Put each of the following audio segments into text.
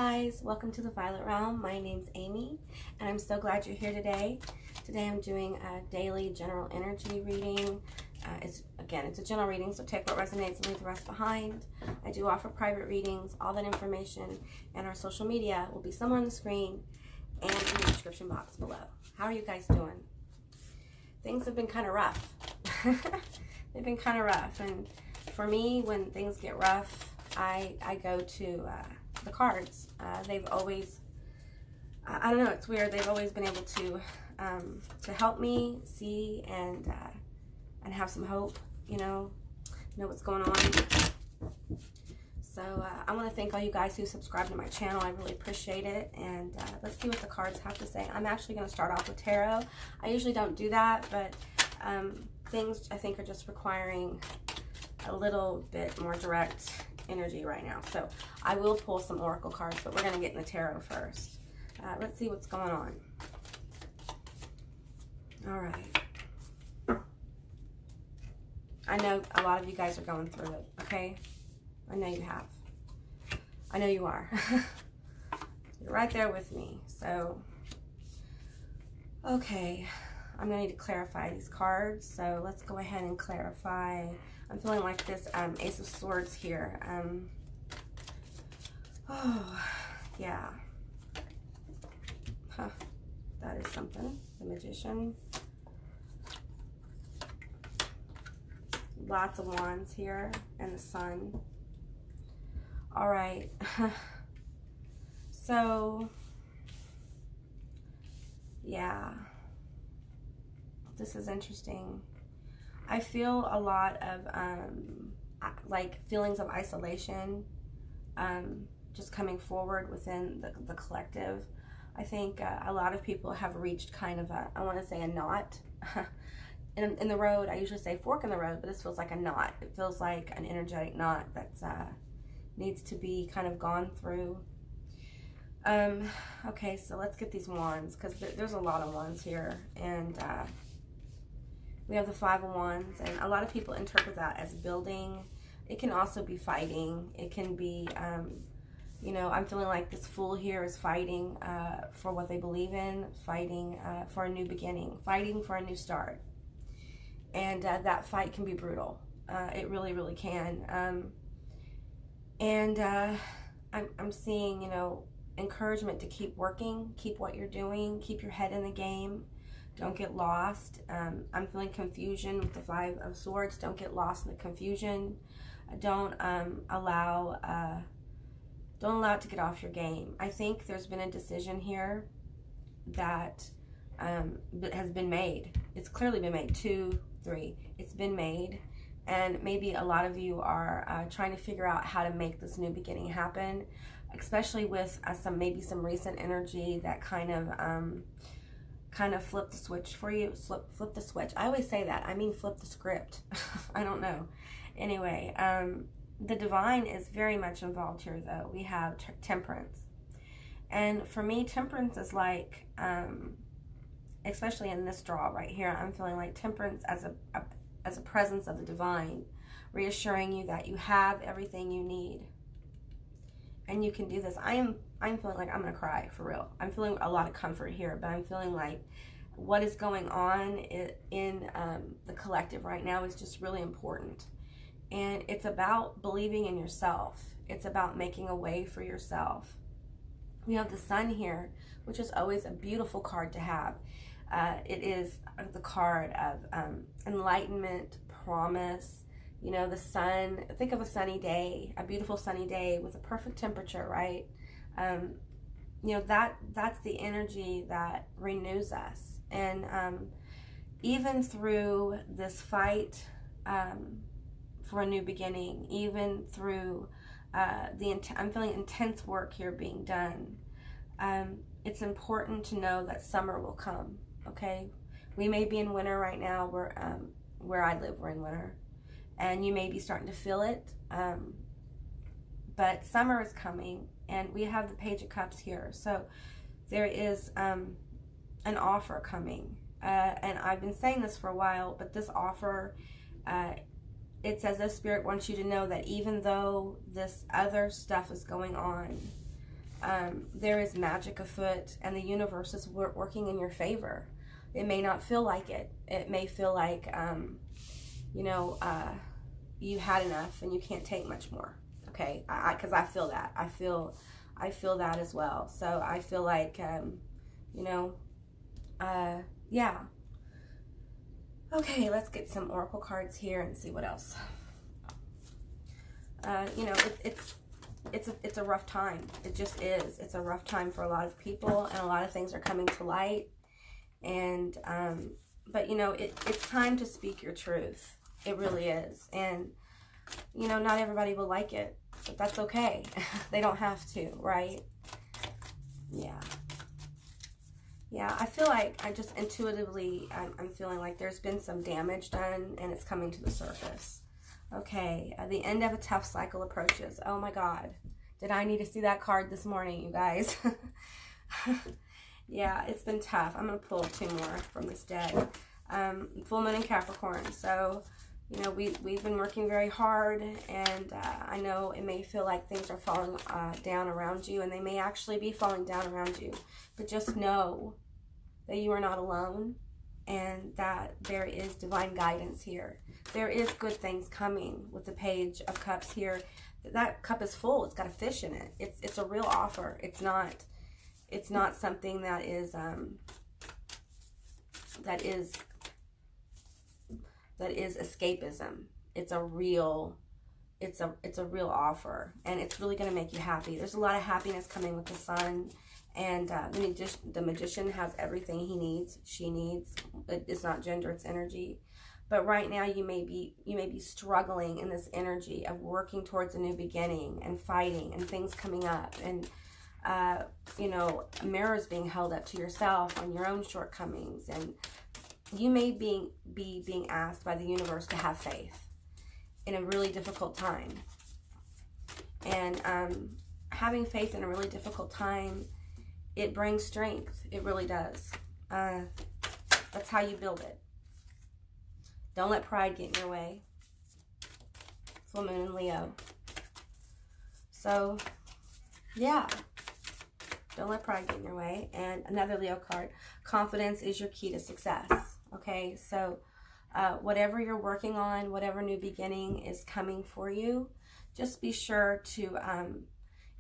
guys, welcome to the Violet Realm. My name's Amy and I'm so glad you're here today. Today I'm doing a daily general energy reading. It's a general reading, so take what resonates and leave the rest behind. I do offer private readings. All that information and our social media will be somewhere on the screen and in the description box below. How are you guys doing? Things have been kind of rough. They've been kind of rough, and for me, when things get rough, I go to the cards. They've always, I don't know, it's weird. They've always been able to help me see and have some hope, know what's going on. So I want to thank all you guys who subscribe to my channel. I really appreciate it. And let's see what the cards have to say. I'm actually going to start off with tarot. I usually don't do that, but things I think are just requiring a little bit more direct energy right now. So I will pull some oracle cards, but we're going to get in the tarot first. Let's see what's going on. All right. I know a lot of you guys are going through it, okay? I know you have. I know you are. You're right there with me. So, okay. I'm going to need to clarify these cards. So let's go ahead and clarify. I'm feeling like this Ace of Swords here. Oh, yeah. Huh. That is something. The Magician. Lots of wands here. And the Sun. All right. So, yeah. This is interesting. I feel a lot of like feelings of isolation just coming forward within the collective. I think a lot of people have reached kind of a, I want to say a knot in the road. I usually say fork in the road, but this feels like a knot. It feels like an energetic knot that's needs to be kind of gone through. Okay, so let's get these wands, because there's a lot of wands here, and we have the Five of Wands, and a lot of people interpret that as building. It can also be fighting. It can be, I'm feeling like this Fool here is fighting for what they believe in, fighting for a new beginning, fighting for a new start. And that fight can be brutal. It really, really can. I'm seeing, encouragement to keep working, keep what you're doing, keep your head in the game. Don't get lost. I'm feeling confusion with the Five of Swords. Don't get lost in the confusion. Don't allow it to get off your game. I think there's been a decision here that has been made. It's clearly been made. 2, 3. It's been made. And maybe a lot of you are trying to figure out how to make this new beginning happen, especially with maybe some recent energy that kind of flip the switch for you. Flip the switch. I always say that. I mean flip the script. I don't know. Anyway, the divine is very much involved here, though. We have temperance. And for me, temperance is like, especially in this draw right here, I'm feeling like temperance as a presence of the divine, reassuring you that you have everything you need. And you can do this. I'm feeling like I'm going to cry, for real. I'm feeling a lot of comfort here, but I'm feeling like what is going on in the collective right now is just really important. And it's about believing in yourself. It's about making a way for yourself. We have the Sun here, which is always a beautiful card to have. It is the card of enlightenment, promise. The sun, think of a sunny day, a beautiful sunny day with a perfect temperature, right? That's the energy that renews us. And even through this fight for a new beginning, even through I'm feeling intense work here being done, it's important to know that summer will come, okay? We may be in winter right now. Where I live, we're in winter. And you may be starting to feel it, but summer is coming, and we have the Page of Cups here. So there is an offer coming, and I've been saying this for a while, but this offer, it's as if Spirit wants you to know that even though this other stuff is going on, there is magic afoot, and the universe is working in your favor. It may not feel like it. It may feel like, you had enough and you can't take much more. Okay, because I feel that. I feel that as well. So I feel like, yeah. Okay, let's get some oracle cards here and see what else. It's a rough time. It just is. It's a rough time for a lot of people, and a lot of things are coming to light. And but it's time to speak your truth. It really is. And not everybody will like it, but that's okay. They don't have to, right? Yeah. Yeah, I feel like I just intuitively, I'm feeling like there's been some damage done, and it's coming to the surface. Okay, the end of a tough cycle approaches. Oh my God. Did I need to see that card this morning, you guys? Yeah, it's been tough. I'm going to pull 2 more from this deck. Full moon in Capricorn. So, we've been working very hard, and I know it may feel like things are falling down around you, and they may actually be falling down around you. But just know that you are not alone, and that there is divine guidance here. There is good things coming with the Page of Cups here. That cup is full. It's got a fish in it. It's a real offer. It's not something that is escapism. It's a real offer, and it's really going to make you happy. There's a lot of happiness coming with the Sun, and the magician has everything he needs, she needs. It's not gender, it's energy. But right now you may be struggling in this energy of working towards a new beginning and fighting and things coming up, and mirrors being held up to yourself on your own shortcomings, and you may be being asked by the universe to have faith in a really difficult time. And having faith in a really difficult time, it brings strength. It really does. That's how you build it. Don't let pride get in your way. Full moon in Leo. So, yeah. Don't let pride get in your way. And another Leo card. Confidence is your key to success. Okay, so whatever you're working on, whatever new beginning is coming for you, just be sure to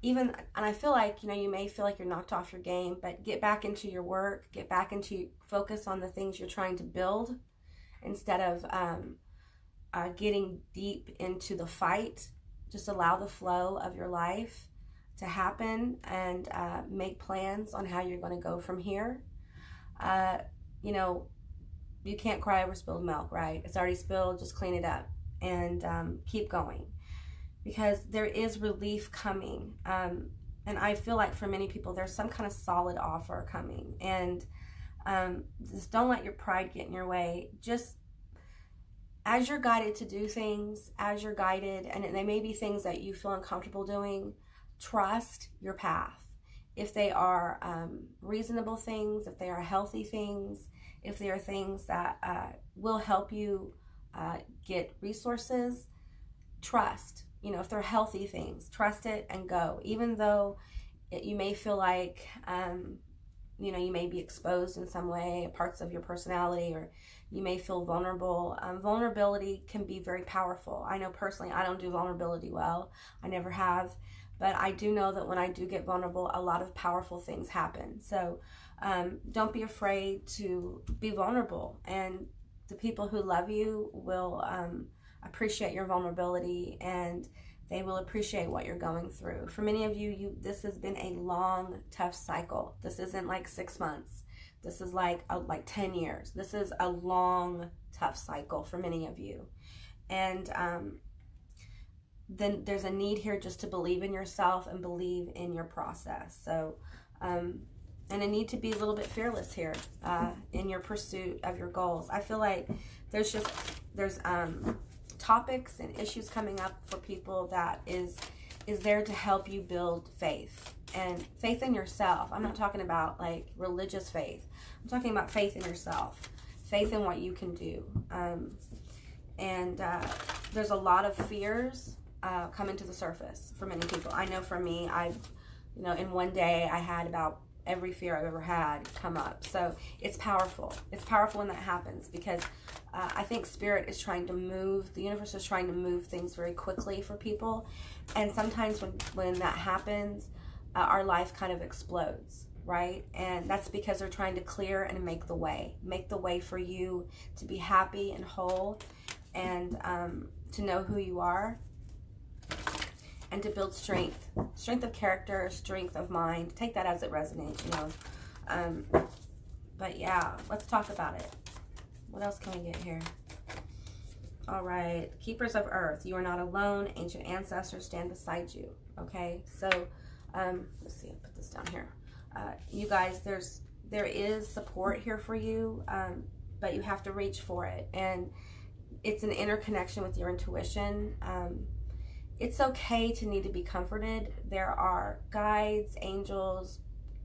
and I feel like, you may feel like you're knocked off your game, but get back into your work, get back into focus on the things you're trying to build instead of getting deep into the fight. Just allow the flow of your life to happen, and make plans on how you're going to go from here. You can't cry over spilled milk, right? It's already spilled, just clean it up and keep going, because there is relief coming. And I feel like for many people, there's some kind of solid offer coming. And just don't let your pride get in your way. Just as you're guided to do things, as you're guided, and they may be things that you feel uncomfortable doing, trust your path. If they are reasonable things, if they are healthy things, if they are things that will help you get resources, trust. If they're healthy things, trust it and go. Even though you may feel like, you may be exposed in some way, parts of your personality, or you may feel vulnerable. Vulnerability can be very powerful. I know personally I don't do vulnerability well. I never have. But I do know that when I do get vulnerable, a lot of powerful things happen. So don't be afraid to be vulnerable. And the people who love you will appreciate your vulnerability, and they will appreciate what you're going through. For many of you, this has been a long, tough cycle. This isn't like 6 months. This is like 10 years. This is a long, tough cycle for many of you. And then there's a need here just to believe in yourself and believe in your process. So, and a need to be a little bit fearless here in your pursuit of your goals. I feel like there's topics and issues coming up for people that is there to help you build faith, and faith in yourself. I'm not talking about like religious faith. I'm talking about faith in yourself, faith in what you can do. There's a lot of fears coming to the surface for many people. I know for me, I've You know, in one day I had about every fear I've ever had come up. So it's powerful. It's powerful when that happens, because I think spirit is trying to move, the universe is trying to move things very quickly for people. And sometimes when that happens, our life kind of explodes, right? And that's because they're trying to clear and make the way for you to be happy and whole, and to know who you are, and to build strength of character, strength of mind. Take that as it resonates, you know. But yeah, let's talk about it. What else can we get here? All right, keepers of earth, you are not alone. Ancient ancestors stand beside you. Okay, so let's see, I'll put this down here. You guys, there is support here for you, but you have to reach for it, and it's an interconnection with your intuition. It's okay to need to be comforted. There are guides, angels,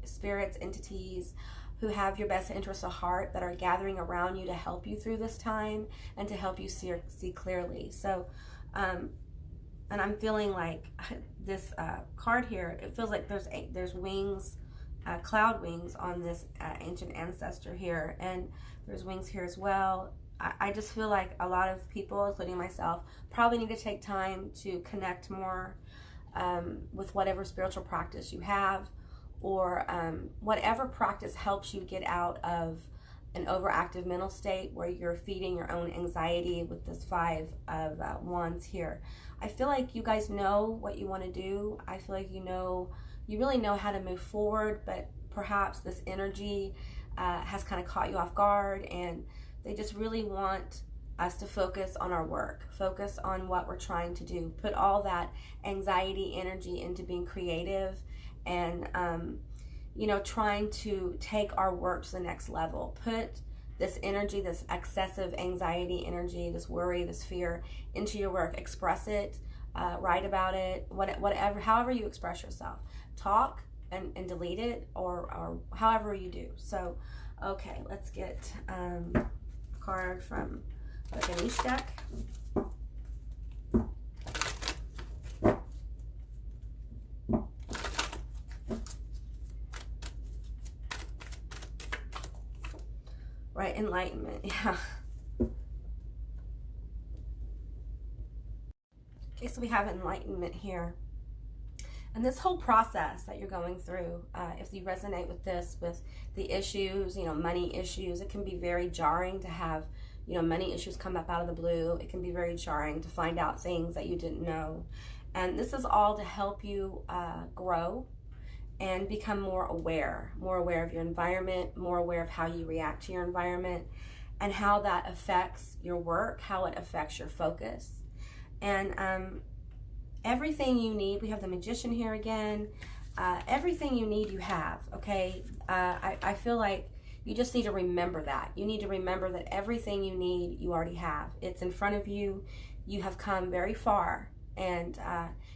spirits, entities who have your best interests at heart that are gathering around you to help you through this time and to help you see clearly. So, and I'm feeling like this card here, it feels like there's wings, cloud wings on this ancient ancestor here, and there's wings here as well. I just feel like a lot of people, including myself, probably need to take time to connect more with whatever spiritual practice you have, or whatever practice helps you get out of an overactive mental state where you're feeding your own anxiety with this 5 of wands here. I feel like you guys know what you want to do. I feel like you really know how to move forward, but perhaps this energy has kind of caught you off guard, and they just really want us to focus on our work, focus on what we're trying to do, put all that anxiety energy into being creative, and you know, trying to take our work to the next level. Put this energy, this excessive anxiety energy, this worry, this fear into your work. Express it, write about it, whatever, however you express yourself. Talk and delete it, or however you do. So, okay, let's get a card from the Ganesha deck. Right, enlightenment, yeah. Okay, so we have enlightenment here. And this whole process that you're going through, if you resonate with this, with the issues, you know, money issues, it can be very jarring to have, you know, money issues come up out of the blue. It can be very jarring to find out things that you didn't know. And this is all to help you grow and become more aware of your environment, more aware of how you react to your environment, and how that affects your work, how it affects your focus. And everything you need, we have the Magician here again, everything you need you have, okay? I feel like you just need to remember that. You need to remember that everything you need, you already have. It's in front of you. You have come very far, and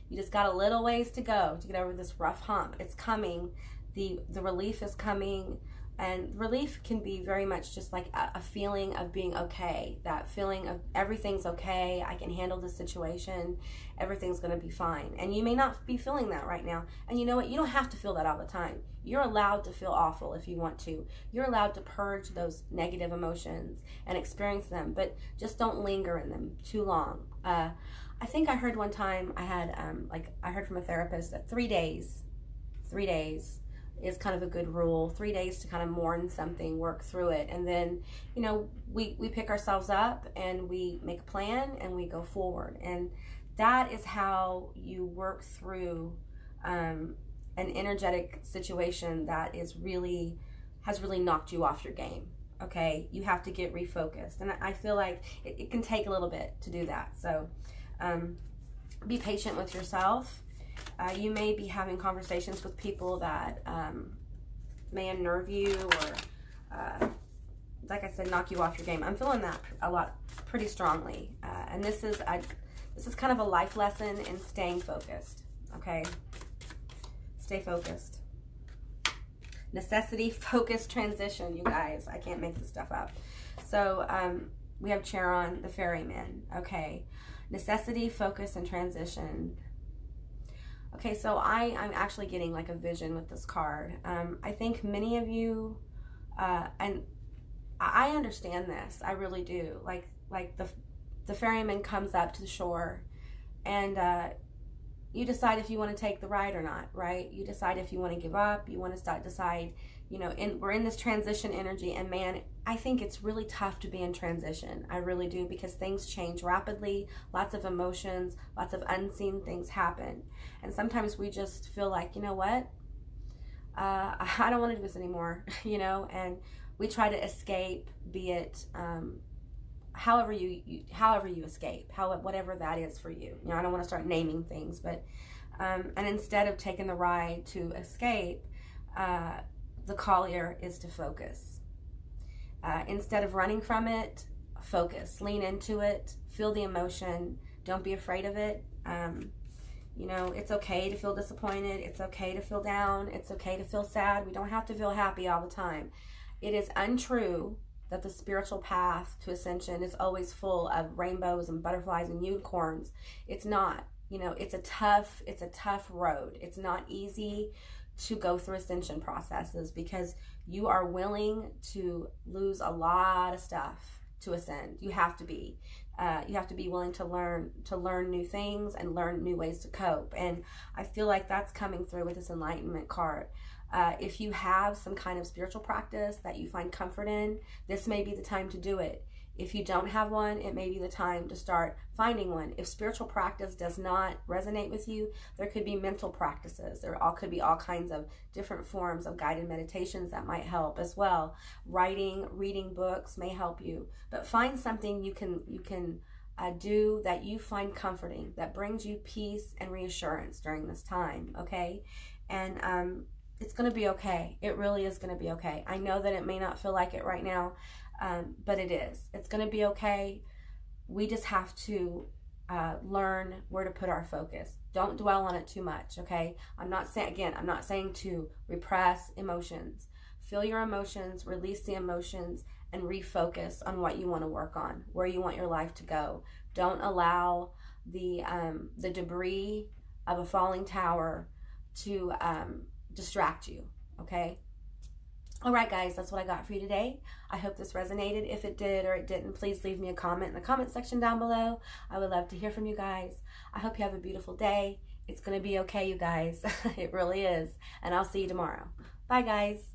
you just got a little ways to go to get over this rough hump. It's coming. The relief is coming, and relief can be very much just like a feeling of being okay, that feeling of everything's okay, I can handle this situation, everything's going to be fine. And you may not be feeling that right now, and you know what, you don't have to feel that all the time. You're allowed to feel awful if you want to. You're allowed to purge those negative emotions and experience them, but just don't linger in them too long. I think I heard one time, I heard from a therapist that 3 days is kind of a good rule. 3 days to kind of mourn something, work through it, and then, you know, we pick ourselves up and we make a plan and we go forward. And that is how you work through an energetic situation that has really knocked you off your game. Okay, you have to get refocused, and I feel like it can take a little bit to do that. So be patient with yourself. You may be having conversations with people that may unnerve you, or like I said, knock you off your game. I'm feeling that a lot, pretty strongly, and this is kind of a life lesson in staying focused. Okay, stay focused. Necessity, focus, transition. You guys, I can't make this stuff up. So we have Sharon, the ferryman. Okay, necessity, focus, and transition. Okay, so I'm actually getting like a vision with this card. I think many of you, and I understand this, I really do. Like the ferryman comes up to the shore, and you decide if you want to take the ride or not, right? You decide if you want to give up, you want to decide, you know, we're in this transition energy, and man, I think it's really tough to be in transition. I really do, because things change rapidly, lots of emotions, lots of unseen things happen. And sometimes we just feel like, you know what? I don't want to do this anymore, you know, and we try to escape, be it however you escape, whatever that is for you. You know, I don't want to start naming things, but and instead of taking the ride to escape, the call here is to focus. Instead of running from it, focus, lean into it, feel the emotion. Don't be afraid of it. You know, it's okay to feel disappointed. It's okay to feel down. It's okay to feel sad. We don't have to feel happy all the time. It is untrue that the spiritual path to ascension is always full of rainbows and butterflies and unicorns. It's not. You know, it's a tough road. It's not easy to go through ascension processes, because you are willing to lose a lot of stuff to ascend. You have to be. You have to be willing to learn new things and learn new ways to cope. And I feel like that's coming through with this enlightenment card. If you have some kind of spiritual practice that you find comfort in, this may be the time to do it. If you don't have one, it may be the time to start finding one. If spiritual practice does not resonate with you, there could be mental practices. There could be all kinds of different forms of guided meditations that might help as well. Reading books may help you. But find something you can do that you find comforting, that brings you peace and reassurance during this time, okay? And it's going to be okay. It really is going to be okay. I know that it may not feel like it right now, but it is. It's going to be okay. We just have to learn where to put our focus. Don't dwell on it too much, okay? I'm not saying to repress emotions. Feel your emotions, release the emotions, and refocus on what you want to work on, where you want your life to go. Don't allow the debris of a falling tower to distract you, okay? All right, guys, that's what I got for you today. I hope this resonated. If it did or it didn't, please leave me a comment in the comment section down below. I would love to hear from you guys. I hope you have a beautiful day. It's going to be okay, you guys. It really is. And I'll see you tomorrow. Bye, guys.